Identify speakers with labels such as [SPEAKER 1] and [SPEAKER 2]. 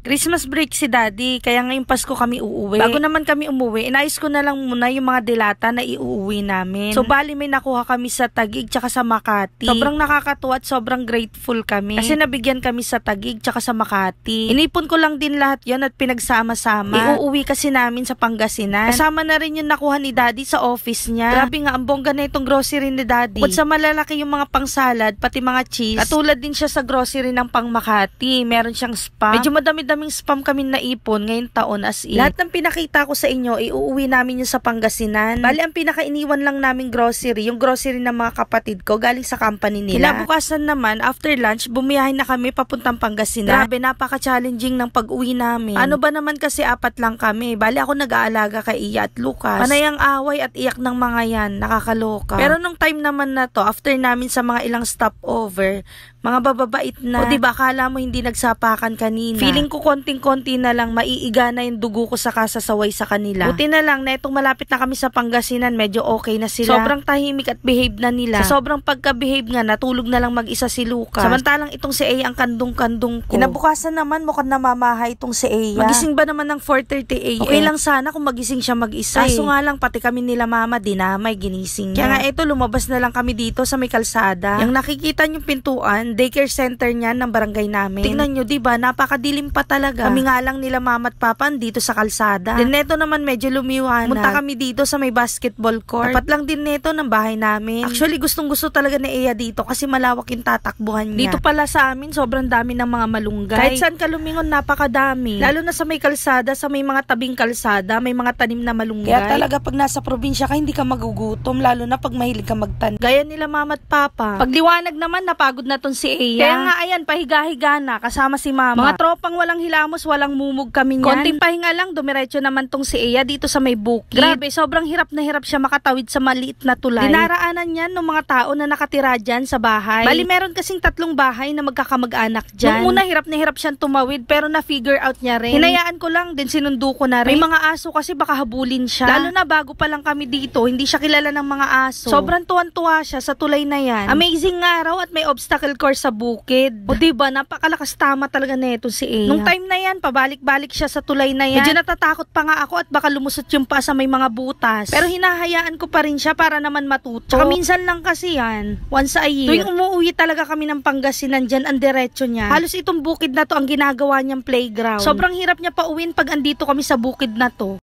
[SPEAKER 1] Christmas break si Daddy, kaya ngayong Pasko kami uuwi. Bago naman kami umuwi, inayos ko na lang muna yung mga dilata na iuuwi namin. So bali may nakuha kami sa Taguig tsaka sa Makati. Sobrang nakakatuwa at sobrang grateful kami. Kasi nabigyan kami sa Taguig tsaka sa Makati. Inipon ko lang din lahat yon at pinagsama-sama. Iuuwi kasi namin sa Pangasinan. Kasama na rin yung nakuha ni Daddy sa office niya. Grabe nga, ang bongga na itong grocery ni Daddy. Bukod sa malalaki yung mga pang-salad, pati mga cheese, katulad din siya sa grocery ng pang Makati. Meron siyang spam. Medyo madami-daming spam kami naipon ngayong taon as in. Lahat ng pinakita ko sa inyo, iuuwi namin yung sa Pangasinan. Bali, ang pinakainiwan lang namin grocery, yung grocery ng mga kapatid ko, galing sa company nila. Kinabukasan naman, after lunch, bumiyahin na kami papuntang Pangasinan. Grabe, napaka-challenging ng pag-uwi namin. Ano ba naman kasi 4 lang kami. Bali, ako nag-aalaga kay Iya at Lucas. Panay ang away at iyak ng mga yan. Nakakaloka. Pero nung time naman na to, after namin sa mga ilang stopover, mga bababait na. O diba, kala mo hindi nagsapakan kanina. Feeling ko konting-konti na lang maiiga na yung dugo ko sa kasasaway sa kanila. Buti na lang na itong malapit na kami sa Pangasinan, medyo okay na sila. Sobrang tahimik at behave na nila. Sa sobrang pagka-behave nga, natulog na lang mag-isa si Lucas. Samantalang itong si Eya ang kandong-kandong ko. Kinabukasan naman, mukhang namamahay itong si Eya. Magising ba naman ng 4:30 AM? Okay lang sana kung magising siya mag-isa. Kaso nga lang, pati kami nila mama, dinamay, ginising niya. Kaya nga ito, lumabas na lang kami dito sa may kalsada. Yung nakikita niyong pintuan, daycare center niyan ng barangay namin. Tingnan nyo, diba? Napakadilim pa talaga. Kami nga lang nila mama at papa dito sa kalsada. Then neto naman medyo lumiwanag. Punta kami dito sa may basketball court. Tapat lang din neto ng bahay namin. Actually, gustong-gusto talaga ni Eya dito kasi malawak yung tatakbuhan niya. Dito pala sa amin, sobrang dami ng mga malunggay. Kahit saan ka lumingon, napakadami. Lalo na sa may kalsada, sa may mga tabing kalsada, may mga tanim na malunggay. Kaya talaga pag nasa probinsya ka, hindi ka magugutom. Lalo na pag mahilig ka magtanim. Gaya nila mama at papa. Pag liwanag naman, napagod na si Eya. Kaya nga ayan, pahiga-higa na kasama si mama. Mga tropang walang hilamos, walang mumug kami niyan. Konting pahinga lang, dumiretso naman tong si Eya dito sa may bukid. Grabe, sobrang hirap na hirap siya makatawid sa maliit na tulay. Dinaraanan niyan ng mga tao na nakatira dyan sa bahay. Bali, meron kasing 3 bahay na magkakamag-anak dyan. Nung una, hirap na hirap siyang tumawid pero na-figure out niya rin. Hinayaan ko lang din, sinundo ko na rin. May mga aso kasi baka habulin siya. Lalo na bago pa lang kami dito, hindi siya kilala ng mga aso. Sobrang tuwan-tuwa siya sa tulay na yan. Amazing nga raw at may obstacle course sa bukid. O diba, napakalakas tama talaga neto si Eya. Nung time na yan, pabalik-balik siya sa tulay na yan. Medyo natatakot pa nga ako at baka lumusot yung pa sa may mga butas. Pero hinahayaan ko pa rin siya para naman matuto. Tsaka minsan lang kasi yan, once a year. Tuwing umuwi talaga kami ng Pangasinan dyan, ang diretso niya. Halos itong bukid na to ang ginagawa niyang playground. Sobrang hirap niya pauwiin pag andito kami sa bukid na to.